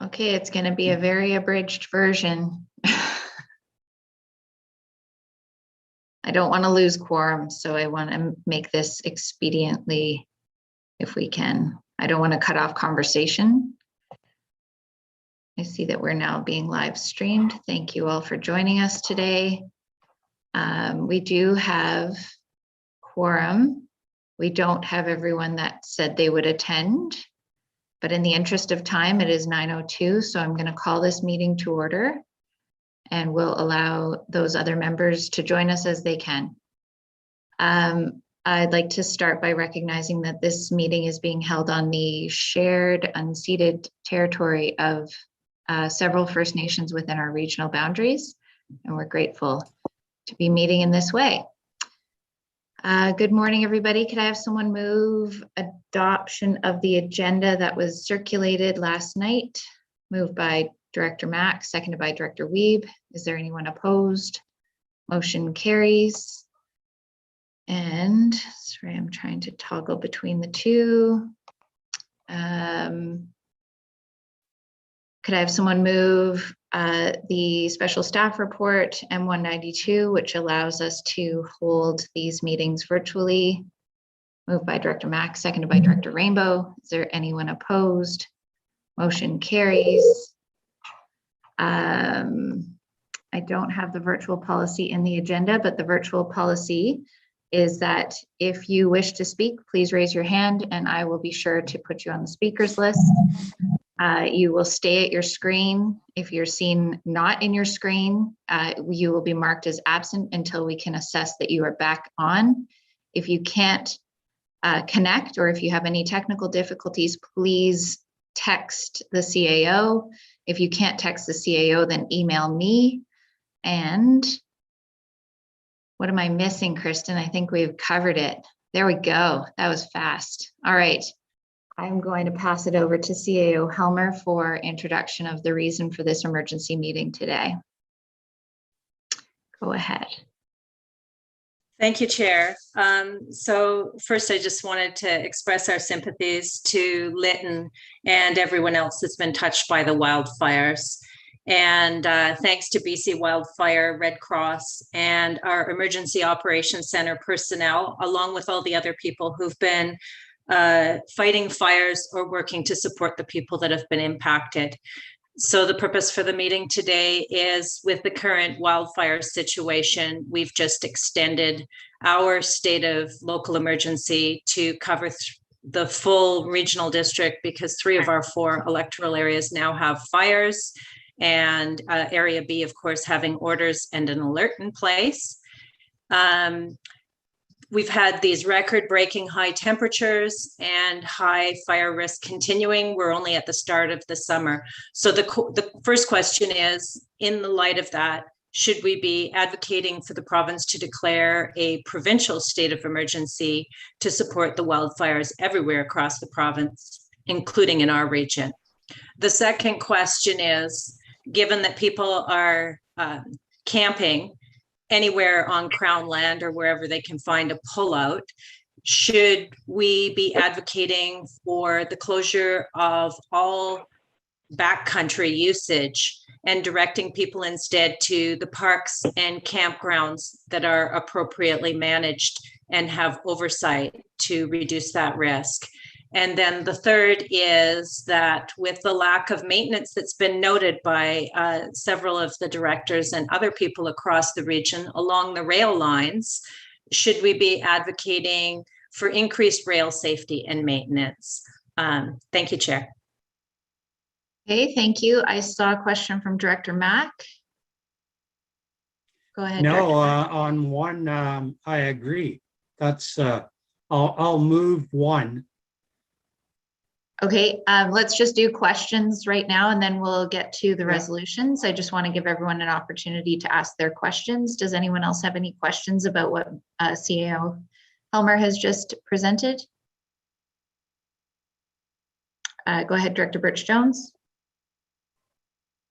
Okay, it's going to be a very abridged version. I don't want to lose quorum, so I want to make this expediently if we can. I don't want to cut off conversation. I see that we're now being live streamed. Thank you all for joining us today. We do have quorum. We don't have everyone that said they would attend, but in the interest of time, it is 9:02, so I'm going to call this meeting to order, and we'll allow those other members to join us as they can. I'd like to start by recognizing that this meeting is being held on the shared unceded territory of several First Nations within our regional boundaries, and we're grateful to be meeting in this way. Good morning, everybody. Could I have someone move adoption of the agenda that was circulated last night? Moved by Director Mack, seconded by Director Wiebe. Is there anyone opposed? Motion carries. And sorry, I'm trying to toggle between the two. Could I have someone move the special staff report M192, which allows us to hold these meetings virtually? Moved by Director Mack, seconded by Director Rainbow. Is there anyone opposed? Motion carries. I don't have the virtual policy in the agenda, but the virtual policy is that if you wish to speak, please raise your hand and I will be sure to put you on the speakers list. You will stay at your screen. If you're seen not in your screen, you will be marked as absent until we can assess that you are back on. If you can't connect, or if you have any technical difficulties, please text the CAO. If you can't text the CAO, then email me. And what am I missing, Kristen? I think we've covered it. There we go. That was fast. All right. I'm going to pass it over to CAO Helmer for introduction of the reason for this emergency meeting today. Go ahead. Thank you, Chair. So first, I just wanted to express our sympathies to Lytton and everyone else that's been touched by the wildfires. And thanks to BC Wildfire, Red Cross, and our Emergency Operations Center personnel, along with all the other people who've been fighting fires or working to support the people that have been impacted. So the purpose for the meeting today is, with the current wildfire situation, we've just extended our state of local emergency to cover the full regional district, because 3 of our 4 electoral areas now have fires, and Area B, of course, having orders and an alert in place. We've had these record-breaking high temperatures and high fire risk continuing. We're only at the start of the summer. So the first question is, in the light of that, should we be advocating for the province to declare a provincial state of emergency to support the wildfires everywhere across the province, including in our region? The second question is, given that people are camping anywhere on Crown land or wherever they can find a pullout, should we be advocating for the closure of all backcountry usage and directing people instead to the parks and campgrounds that are appropriately managed and have oversight to reduce that risk? And then the third is that, with the lack of maintenance that's been noted by several of the directors and other people across the region along the rail lines, should we be advocating for increased rail safety and maintenance? Thank you, Chair. Okay, thank you. I saw a question from Director Mack. Go ahead. No, on one, I agree. That's, I'll move 1. Okay, let's just do questions right now, and then we'll get to the resolutions. I just want to give everyone an opportunity to ask their questions. Does anyone else have any questions about what CAO Helmer has just presented? Go ahead, Director Birch-Jones.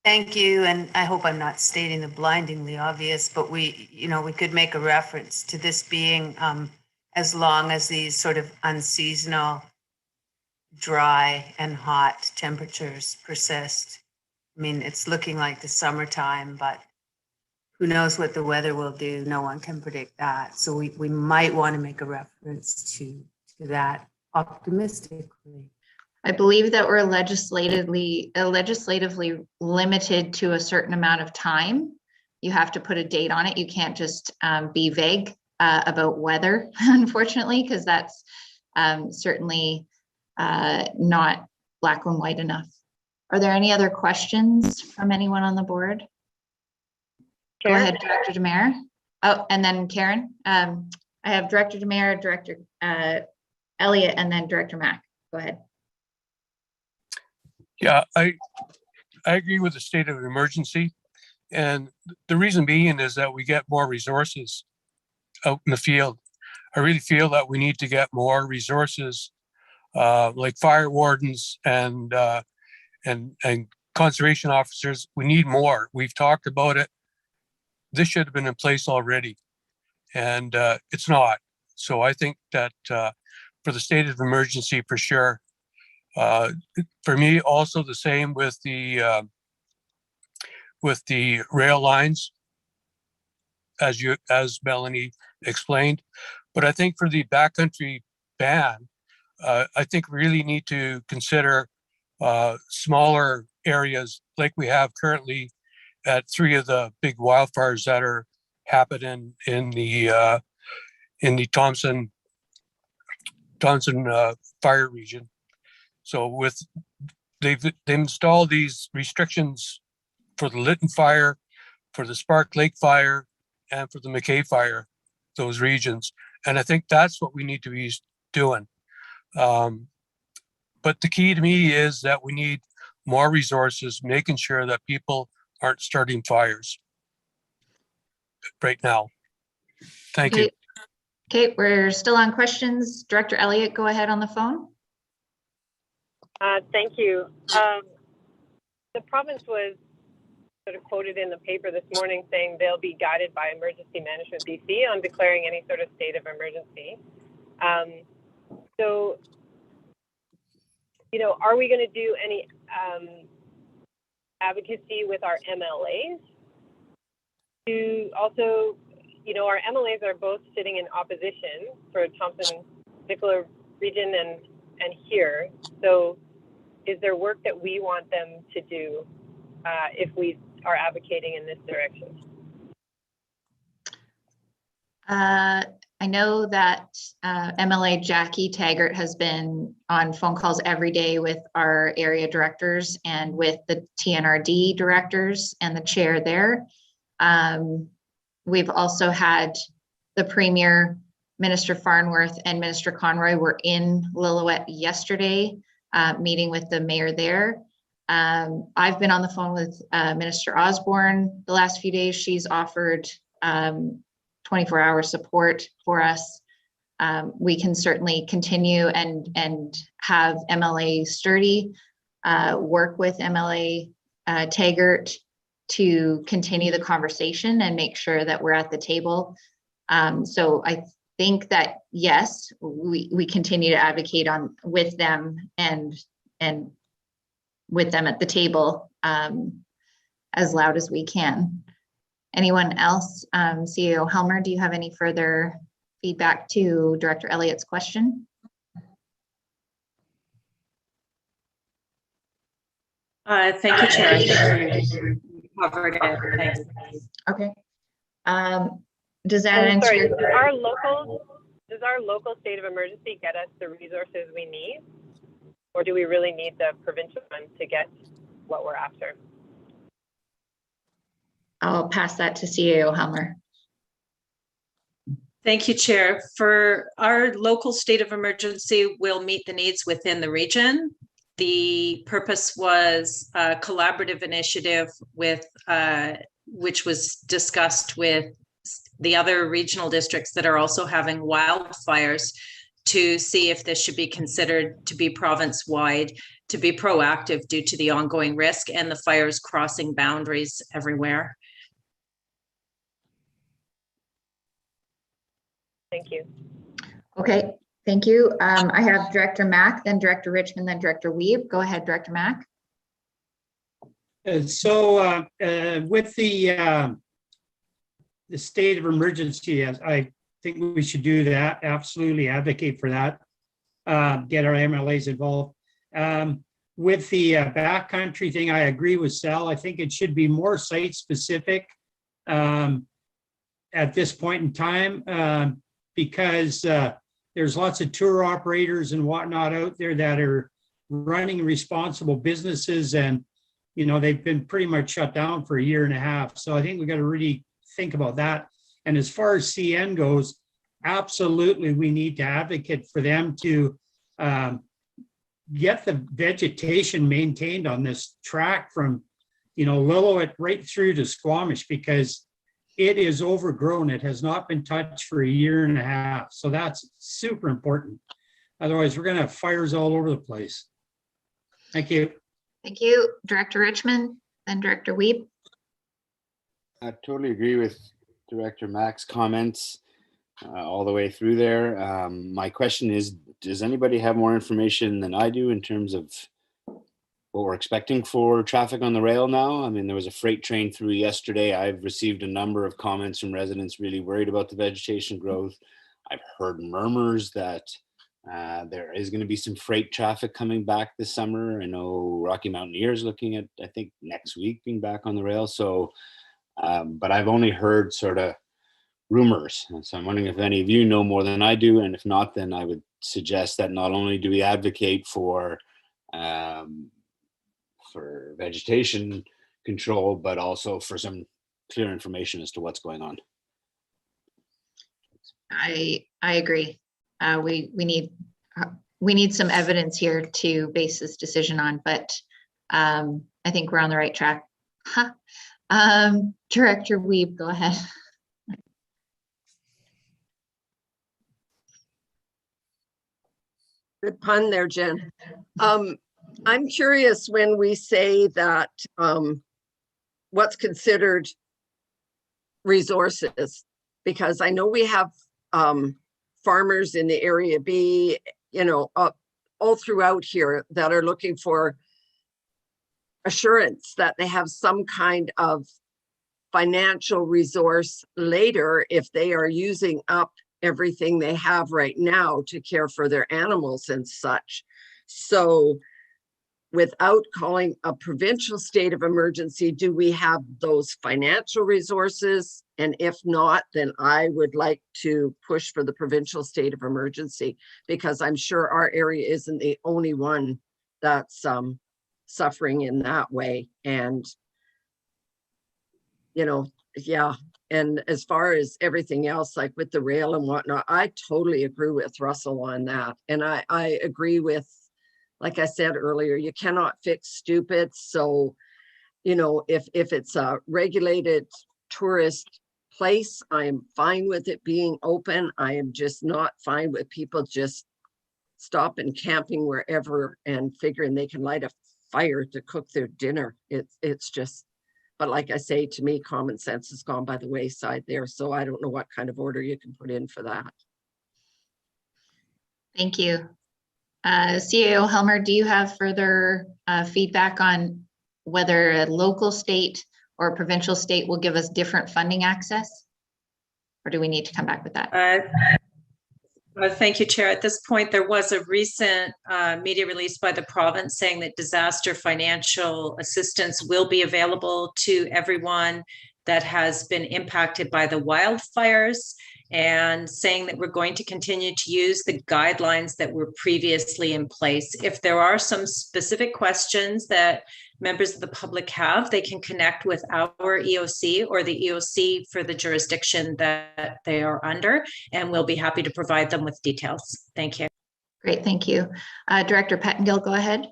Thank you, and I hope I'm not stating the blindingly obvious, but we could make a reference to this being as long as these sort of unseasonal, dry and hot temperatures persist. I mean, it's looking like the summertime, but who knows what the weather will do? No one can predict that. So we might want to make a reference to that optimistically. I believe that we're legislatively limited to a certain amount of time. You have to put a date on it. You can't just be vague about weather, unfortunately, because that's certainly not black and white enough. Are there any other questions from anyone on the board? Go ahead, Director Demare. Oh, and then Karen. I have Director Demare, Director Elliott, and then Director Mack. Go ahead. Yeah, I agree with the state of emergency. And the reason being is that we get more resources out in the field. I really feel that we need to get more resources like fire wardens and conservation officers. We need more. We've talked about it. This should have been in place already, and it's not. So I think that for the state of emergency, for sure. For me, also the same with the rail lines, as Melanie explained. But I think for the backcountry ban, I think we really need to consider smaller areas like we have currently at 3 of the big wildfires that are happening in the Thompson fire region. So they've installed these restrictions for the Lytton fire, for the Spark Lake fire, and for the McKay fire, those regions. And I think that's what we need to be doing. But the key to me is that we need more resources, making sure that people aren't starting fires right now. Thank you. Okay, we're still on questions. Director Elliott, go ahead on the phone. Thank you. The province was sort of quoted in the paper this morning saying they'll be guided by Emergency Management BC on declaring any sort of state of emergency. So, you know, are we going to do any advocacy with our MLAs to also, you know, our MLAs are both sitting in opposition for Thompson Nicola region and here. So is there work that we want them to do if we are advocating in this direction? I know that MLA Jackie Taggart has been on phone calls every day with our area directors and with the TNRD directors and the chair there. We've also had the Premier, Minister Farnworth, and Minister Conroy were in Lillooet yesterday, meeting with the mayor there. I've been on the phone with Minister Osborne the last few days. She's offered 24-hour support for us. We can certainly continue and have MLA Sturdy work with MLA Taggart to continue the conversation and make sure that we're at the table. So I think that, yes, we continue to advocate with them and with them at the table as loud as we can. Anyone else? CEO Helmer, do you have any further feedback to Director Elliott's question? Thank you, Chair. I think you covered it. Thanks. Okay. Does that answer? Sorry, does our local state of emergency get us the resources we need? Or do we really need the provincial one to get what we're after? I'll pass that to CEO Helmer. Thank you, Chair. For our local state of emergency, we'll meet the needs within the region. The purpose was a collaborative initiative with, which was discussed with the other regional districts that are also having wildfires to see if this should be considered to be province-wide, to be proactive due to the ongoing risk and the fires crossing boundaries everywhere. Thank you. Okay, thank you. I have Director Mack, then Director Richmond, then Director Weeb. Go ahead, Director Mack. With the state of emergency, as I think we should do that, absolutely advocate for that. Get our MLAs involved. With the backcountry thing, I agree with Sal. I think it should be more site specific at this point in time, because there's lots of tour operators and whatnot out there that are running responsible businesses, and they've been pretty much shut down for a year and a half. So I think we got to really think about that. And as far as CN goes, absolutely, we need to advocate for them to get the vegetation maintained on this track from, Lillooet right through to Squamish, because it is overgrown. It has not been touched for a year and a half. So that's super important. Otherwise, we're going to have fires all over the place. Thank you. Thank you, Director Richmond, then Director Wiebe. I totally agree with Director Mack's comments all the way through there. My question is, does anybody have more information than I do in terms of what we're expecting for traffic on the rail now? I mean, there was a freight train through yesterday. I've received a number of comments from residents really worried about the vegetation growth. I've heard murmurs that there is going to be some freight traffic coming back this summer. I know Rocky Mountaineers looking at, I think, next week being back on the rail. So, but I've only heard sort of rumors. And so I'm wondering if any of you know more than I do. And if not, then I would suggest that not only do we advocate for vegetation control, but also for some clear information as to what's going on. I agree. We need some evidence here to base this decision on, but I think we're on the right track. Director Wiebe, go ahead. Good pun there, Jen. I'm curious when we say that what's considered resources, because I know we have farmers in the area B, all throughout here that are looking for assurance that they have some kind of financial resource later if they are using up everything they have right now to care for their animals and such. So without calling a provincial state of emergency, do we have those financial resources? And if not, then I would like to push for the provincial state of emergency, because I'm sure our area isn't the only one that's suffering in that way. And, yeah. And as far as everything else, like with the rail and whatnot, I totally agree with Russell on that. And I agree with, like I said earlier, you cannot fix stupid. So, if it's a regulated tourist place, I'm fine with it being open. I am just not fine with people just stopping camping wherever and figuring they can light a fire to cook their dinner. It's just, but like I say, to me, common sense has gone by the wayside there. So I don't know what kind of order you can put in for that. Thank you. CAO Helmer, do you have further feedback on whether a local state or a provincial state will give us different funding access? Or do we need to come back with that? Thank you, Chair. At this point, there was a recent media release by the province saying that disaster financial assistance will be available to everyone that has been impacted by the wildfires, and saying that we're going to continue to use the guidelines that were previously in place. If there are some specific questions that members of the public have, they can connect with our EOC or the EOC for the jurisdiction that they are under, and we'll be happy to provide them with details. Thank you. Great, thank you. Director Pettengill, go ahead.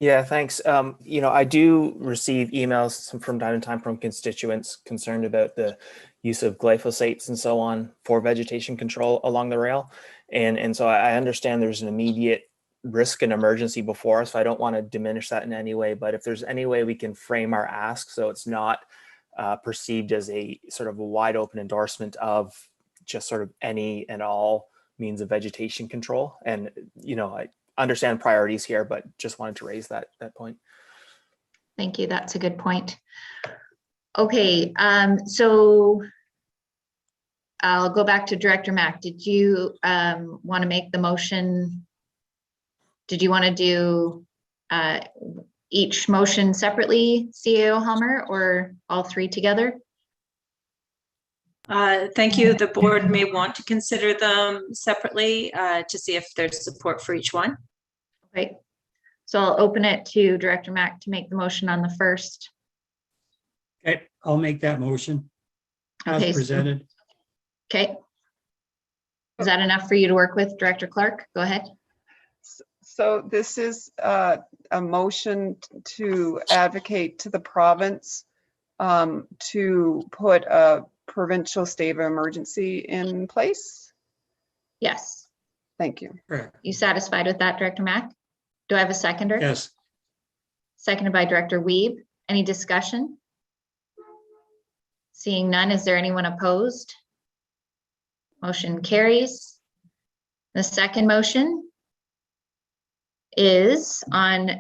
Yeah, thanks. I do receive emails from time to time from constituents concerned about the use of glyphosates and so on for vegetation control along the rail. And so I understand there's an immediate risk and emergency before us. So I don't want to diminish that in any way, but if there's any way we can frame our ask so it's not perceived as a sort of a wide open endorsement of just sort of any and all means of vegetation control. And, I understand priorities here, but just wanted to raise that point. Thank you. That's a good point. Okay, so I'll go back to Director Mack. Did you want to make the motion? Did you want to do each motion separately, CAO Helmer, or all three together? Thank you. The board may want to consider them separately to see if there's support for each one. Okay, so I'll open it to Director Mack to make the motion on the first. Okay, I'll make that motion Okay, as presented. Okay. Is that enough for you to work with, Director Clark? Go ahead. So this is a motion to advocate to the province to put a provincial state of emergency in place? Yes. Thank you. Correct. You satisfied with that, Director Mack? Do I have a seconder? Yes. Seconded by Director Weeb. Any discussion? Seeing none, is there anyone opposed? Motion carries. The second motion is on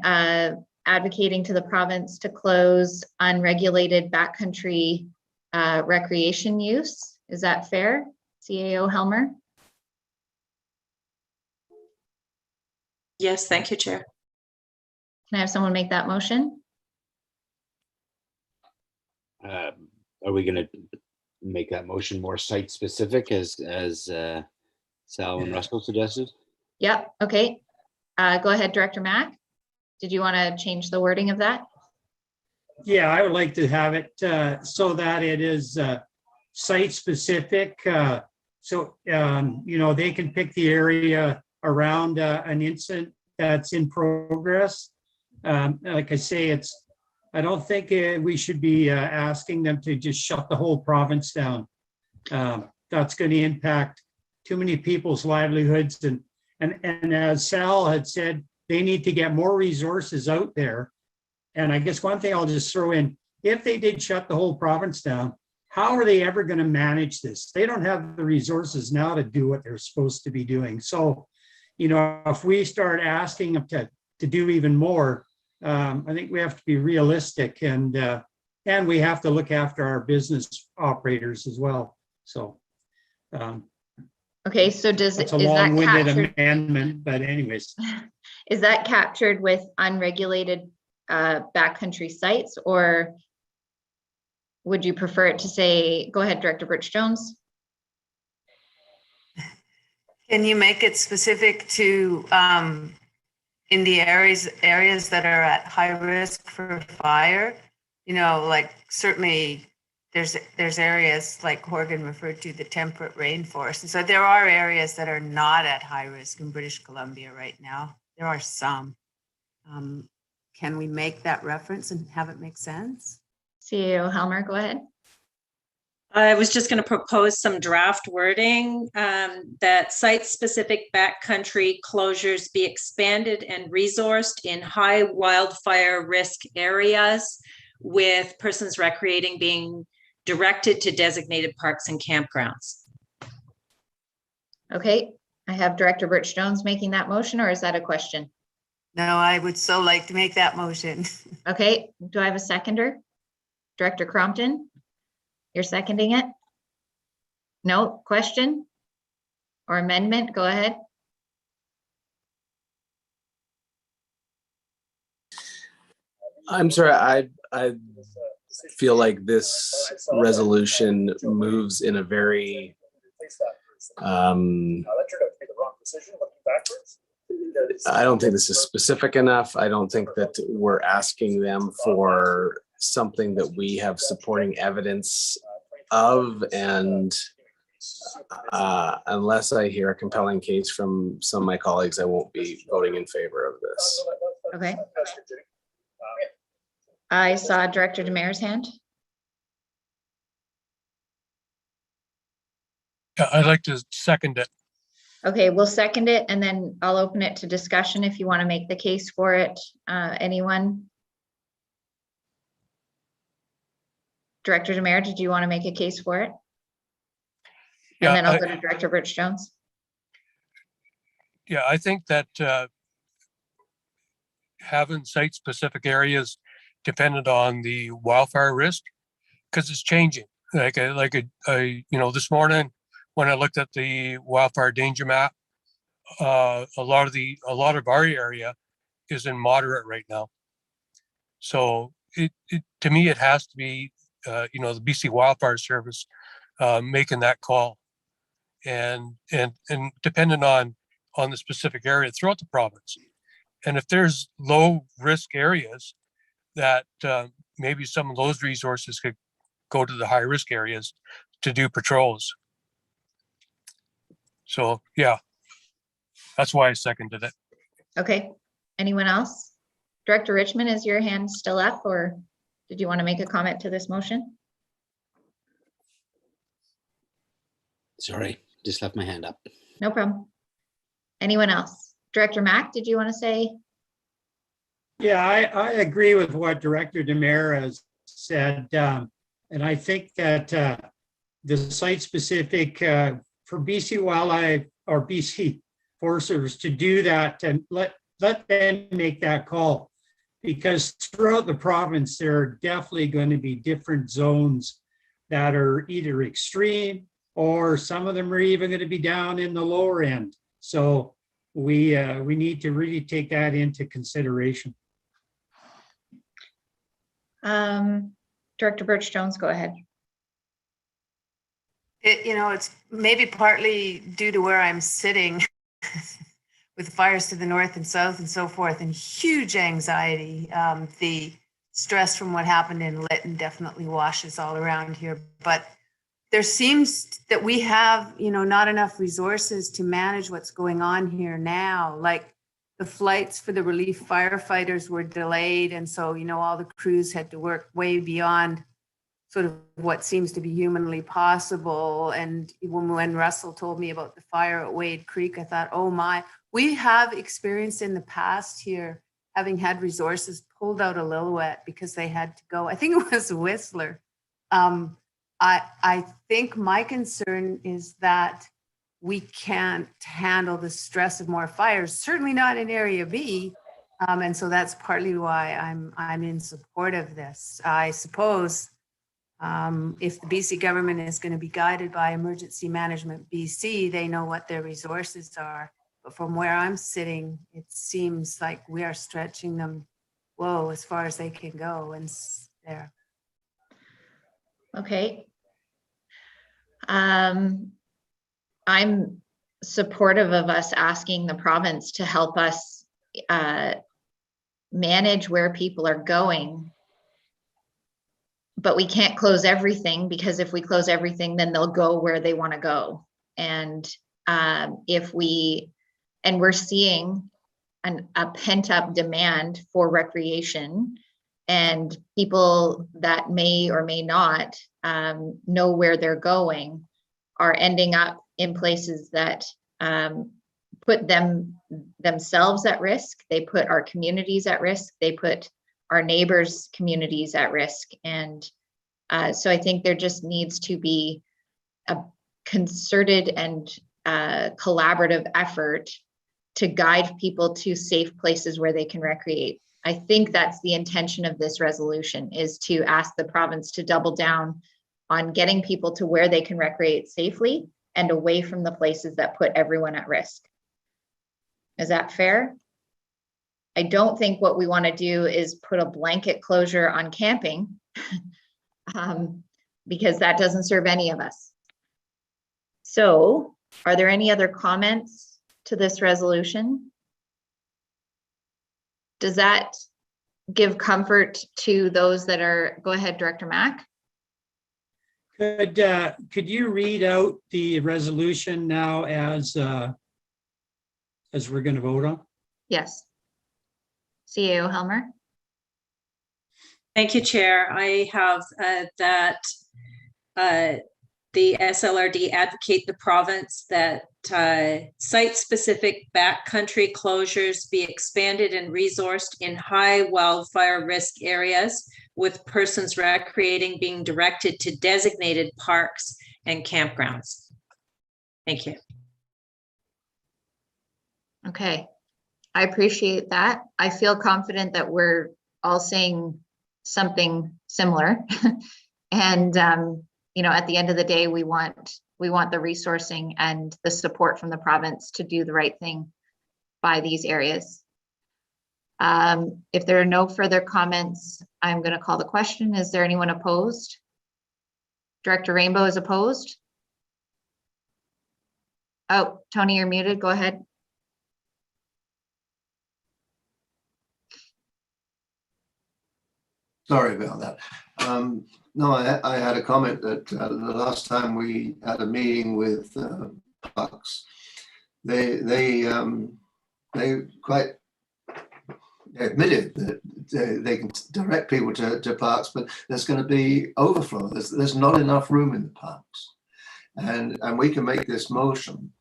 advocating to the province to close unregulated backcountry recreation use. Is that fair, CAO Helmer? Yes, thank you, Chair. Can I have someone make that motion? Are we going to make that motion more site specific as Sal and Russell suggested? Yep, okay. Go ahead, Director Mack. Did you want to change the wording of that? Yeah, I would like to have it so that it is site specific. So, they can pick the area around an incident that's in progress. Like I say, I don't think we should be asking them to just shut the whole province down. That's going to impact too many people's livelihoods. And as Sal had said, they need to get more resources out there. And I guess one thing I'll just throw in, if they did shut the whole province down, how are they ever going to manage this? They don't have the resources now to do what they're supposed to be doing. So, if we start asking them to do even more, I think we have to be realistic, and we have to look after our business operators as well. So, Okay, so it's a is that long-winded captured? amendment, but anyways. Is that captured with unregulated backcountry sites, or would you prefer it to say, go ahead, Director Birch-Jones? Can you make it specific to in the areas that are at high risk for fire? Like certainly there's areas like Horgan referred to, the temperate rainforest. And so there are areas that are not at high risk in British Columbia right now. There are some. Can we make that reference and have it make sense? CAO Helmer, go ahead. I was just going to propose some draft wording that site-specific backcountry closures be expanded and resourced in high wildfire risk areas, with persons recreating being directed to designated parks and campgrounds. Okay, I have Director Birch-Jones making that motion, or is that a question? No, I would so like to make that motion. Okay, do I have a seconder? Director Crompton, you're seconding it? No, question or amendment? Go ahead. I'm sorry, I feel like this resolution moves in a very I don't think this is specific enough. I don't think that we're asking them for something that we have supporting evidence of, and unless I hear a compelling case from some of my colleagues, I won't be voting in favor of this. Okay. I saw Director Demers' hand. Yeah, I'd like to second it. Okay, we'll second it, and then I'll open it to discussion if you want to make the case for it. Anyone? Director Demers, did you want to make a case for it? Yeah, And then I'll go to Director Birch-Jones. Yeah, I think that having site-specific areas dependent on the wildfire risk, because it's changing. This morning when I looked at the wildfire danger map, a lot of our area is in moderate right now. So to me, it has to be, the BC Wildfire Service making that call, and depending on the specific area throughout the province. And if there's low risk areas, that maybe some of those resources could go to the high risk areas to do patrols. So yeah, that's why I seconded it. Okay, anyone else? Director Richmond, is your hand still up, or did you want to make a comment to this motion? Sorry, just left my hand up. No problem. Anyone else? Director Mack, did you want to say? Yeah, I agree with what Director Demare has said. And I think that the site-specific for BC Wildlife or BC Forest Service to do that and let them make that call. Because throughout the province, there are definitely going to be different zones that are either extreme, or some of them are even going to be down in the lower end. So we need to really take that into consideration. Director Birch-Jones, go ahead. It's maybe partly due to where I'm sitting with fires to the north and south and so forth, and huge anxiety. The stress from what happened in Lytton definitely washes all around here, but there seems that we have, not enough resources to manage what's going on here now. Like the flights for the relief firefighters were delayed. And so, all the crews had to work way beyond sort of what seems to be humanly possible. And when Russell told me about the fire at Wade Creek, I thought, oh my, we have experienced in the past here having had resources pulled out of Lillooet because they had to go. I think it was Whistler. I think my concern is that we can't handle the stress of more fires, certainly not in Area B. And so that's partly why I'm in support of this. I suppose if the BC government is going to be guided by Emergency Management BC, they know what their resources are. But from where I'm sitting, it seems like we are stretching them, as far as they can go. And there. Okay. I'm supportive of us asking the province to help us manage where people are going. But we can't close everything, because if we close everything, then they'll go where they want to go. And we're seeing a pent-up demand for recreation, and people that may or may not know where they're going are ending up in places that put themselves at risk. They put our communities at risk. They put our neighbors' communities at risk. And so I think there just needs to be a concerted and collaborative effort to guide people to safe places where they can recreate. I think that's the intention of this resolution, is to ask the province to double down on getting people to where they can recreate safely and away from the places that put everyone at risk. Is that fair? I don't think what we want to do is put a blanket closure on camping because that doesn't serve any of us. So, are there any other comments to this resolution? Does that give comfort to those that are, go ahead, Director Mack. Could you read out the resolution now as we're going to vote on? Yes. CAO Helmer. Thank you, Chair. I have that the SLRD advocate the province that site-specific backcountry closures be expanded and resourced in high wildfire risk areas, with persons recreating being directed to designated parks and campgrounds. Thank you. Okay, I appreciate that. I feel confident that we're all saying something similar. And, you know, at the end of the day, we want the resourcing and the support from the province to do the right thing by these areas. If there are no further comments, I'm going to call the question. Is there anyone opposed? Director Rainbow is opposed. Oh, Tony, you're muted. Go ahead. Sorry about that. No, I had a comment that the last time we had a meeting with Parks, they quite admitted that they can direct people to parks, but there's going to be overflow. There's not enough room in the parks, and we can make this motion,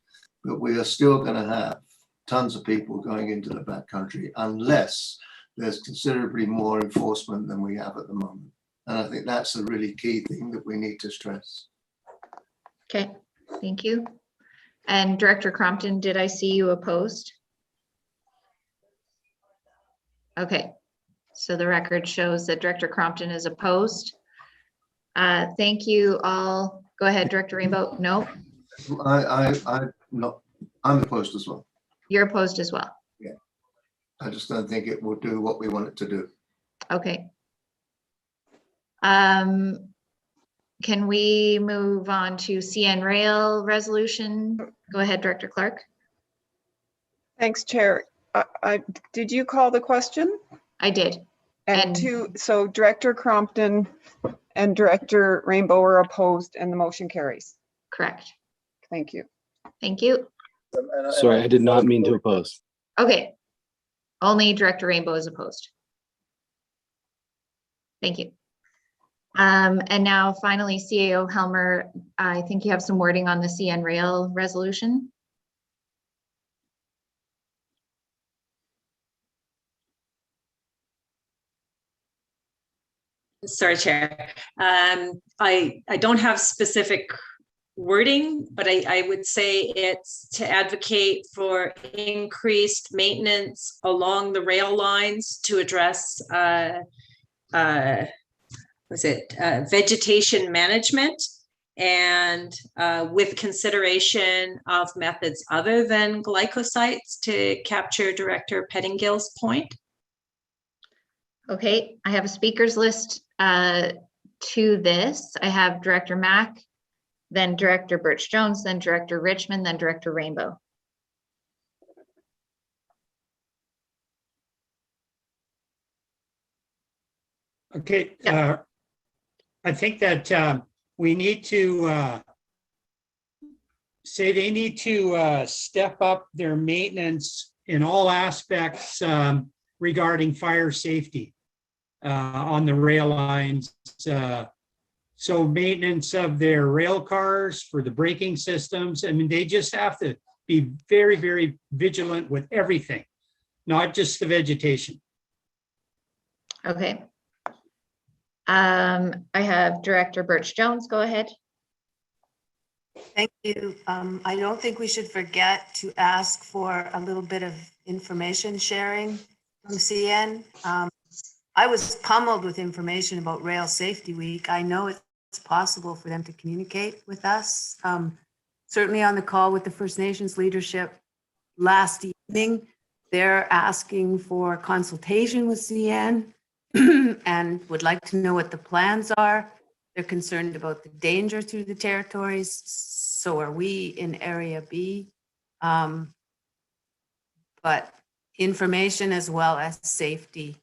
but we are still going to have tons of people going into the backcountry unless there's considerably more enforcement than we have at the moment. And I think that's a really key thing that we need to stress. Okay, thank you. And Director Crompton, did I see you opposed? Okay, so the record shows that Director Crompton is opposed. Thank you all. Go ahead, Director Rainbow. No, I'm opposed as well. you're opposed as well. Yeah, I just don't think it will do what we want it to do. Okay. Can we move on to CN Rail resolution? Go ahead, Director Clark. Thanks, Chair. Did you call the question? I did. And- So Director Crompton and Director Rainbow are opposed and the motion carries. Correct. Thank you. Thank you. Sorry, I did not mean to oppose. Okay. Only Director Rainbow is opposed. Thank you. And now finally, CAO Helmer, I think you have some wording on the CN Rail resolution. Sorry, Chair. I don't have specific wording, but I would say it's to advocate for increased maintenance along the rail lines to address vegetation management, and with consideration of methods other than glycosides to capture Director Pettingill's point. Okay, I have a speakers list to this. I have Director Mack, then Director Birch Jones, then Director Richmond, then Director Rainbow. Okay, Yeah. I think that we need to say they need to step up their maintenance in all aspects regarding fire safety on the rail lines. So maintenance of their rail cars for the braking systems. I mean, they just have to be very, very vigilant with everything, not just the vegetation. Okay. I have Director Birch Jones. Go ahead. Thank you. I don't think we should forget to ask for a little bit of information sharing from CN. I was pummeled with information about Rail Safety Week. I know it's possible for them to communicate with us. Certainly on the call with the First Nations leadership last evening, they're asking for consultation with CN and would like to know what the plans are. They're concerned about the danger through the territories. So are we in Area B. But information as well as safety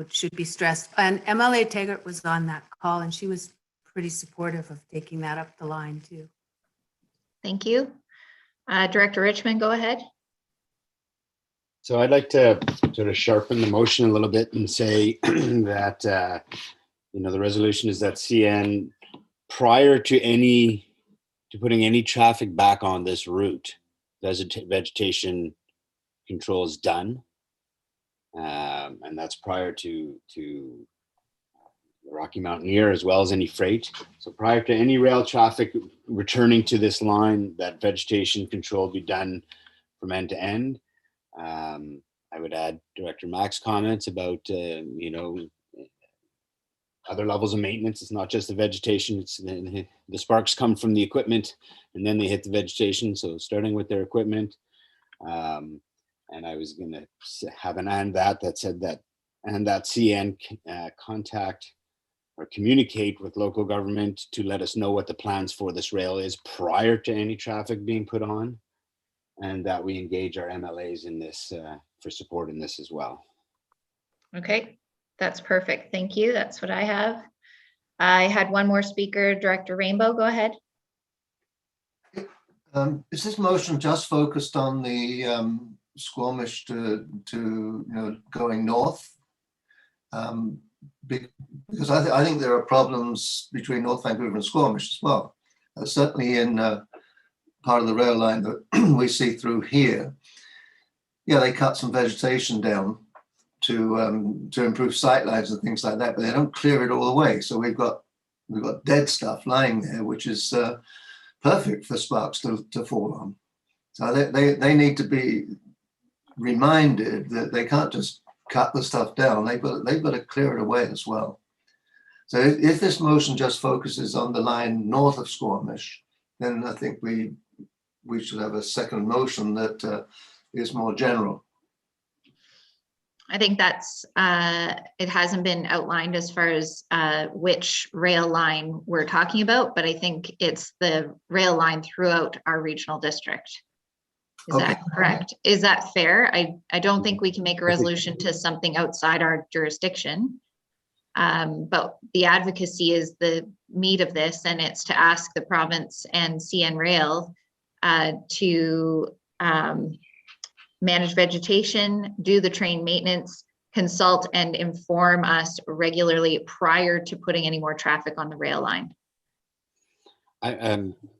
should be stressed. And MLA Taggart was on that call and she was pretty supportive of taking that up the line too. Thank you. Director Richmond, go ahead. So I'd like to sort of sharpen the motion a little bit and say that, the resolution is that CN, prior to putting any traffic back on this route, vegetation control is done. And that's prior to the Rocky Mountaineer as well as any freight. So prior to any rail traffic returning to this line, that vegetation control be done from end to end. I would add Director Mack's comments about, other levels of maintenance. It's not just the vegetation. It's the sparks come from the equipment and then they hit the vegetation. So starting with their equipment. And I was going to have an that said that CN contact or communicate with local government to let us know what the plans for this rail is prior to any traffic being put on, and that we engage our MLAs in this for support in this as well. Okay, that's perfect. Thank you. That's what I have. I had one more speaker, Director Rainbow. Go ahead. Is this motion just focused on the Squamish to going north? Because I think there are problems between North Vancouver and Squamish as well. Certainly in part of the rail line that we see through here. Yeah, they cut some vegetation down to improve sight lines and things like that, but they don't clear it all the way. So we've got dead stuff lying there, which is perfect for sparks to fall on. So they need to be reminded that they can't just cut the stuff down. They've got to clear it away as well. So if this motion just focuses on the line north of Squamish, then I think we should have a second motion that is more general. I think that's, it hasn't been outlined as far as which rail line we're talking about, but I think it's the rail line throughout our regional district. Is Okay. that correct? Is that fair? I don't think we can make a resolution to something outside our jurisdiction. But the advocacy is the meat of this, and it's to ask the province and CN Rail to manage vegetation, do the train maintenance, consult and inform us regularly prior to putting any more traffic on the rail line.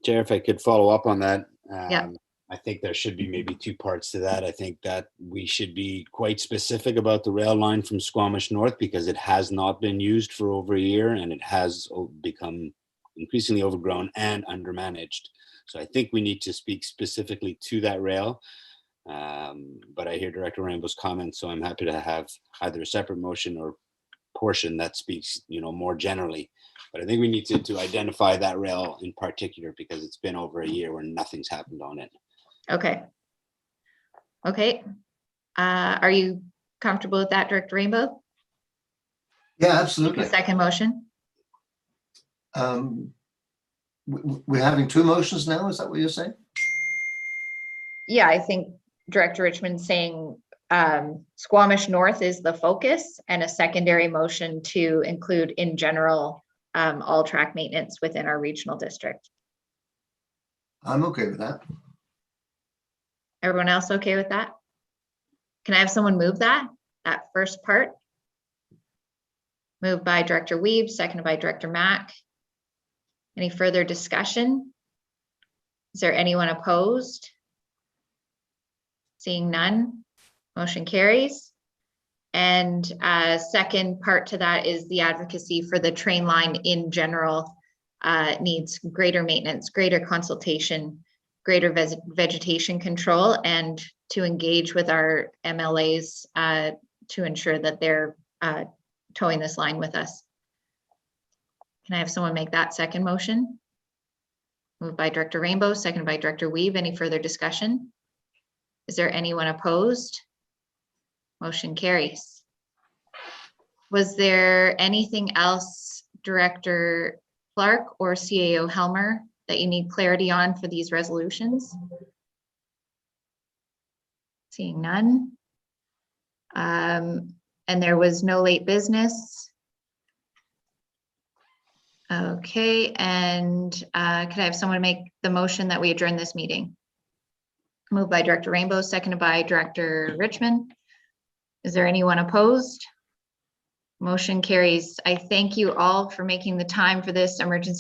Chair, if I could follow up on that. Yeah. I think there should be maybe two parts to that. I think that we should be quite specific about the rail line from Squamish North, because it has not been used for over a year and it has become increasingly overgrown and undermanaged. So I think we need to speak specifically to that rail. But I hear Director Rainbow's comments, so I'm happy to have either a separate motion or portion that speaks, more generally. But I think we need to identify that rail in particular, because it's been over a year where nothing's happened on it. Okay. Okay. Are you comfortable with that, Director Rainbow? Yeah, absolutely. Second motion? We're having two motions now, is that what you're saying? Yeah, I think Director Richmond's saying Squamish North is the focus, and a secondary motion to include in general all track maintenance within our regional district. I'm okay with that. Everyone else okay with that? Can I have someone move that first part? Moved by Director Weeb, seconded by Director Mack. Any further discussion? Is there anyone opposed? Seeing none, motion carries. And second part to that is the advocacy for the train line in general needs greater maintenance, greater consultation, greater vegetation control, and to engage with our MLAs to ensure that they're towing this line with us. Can I have someone make that second motion? Moved by Director Rainbow, seconded by Director Weeb. Any further discussion? Is there anyone opposed? Motion carries. Was there anything else, Director Clark or CAO Helmer, that you need clarity on for these resolutions? Seeing none. And there was no late business. Okay, and could I have someone make the motion that we adjourn this meeting? Moved by Director Rainbow, seconded by Director Richmond. Is there anyone opposed? Motion carries. I thank you all for making the time for this emergency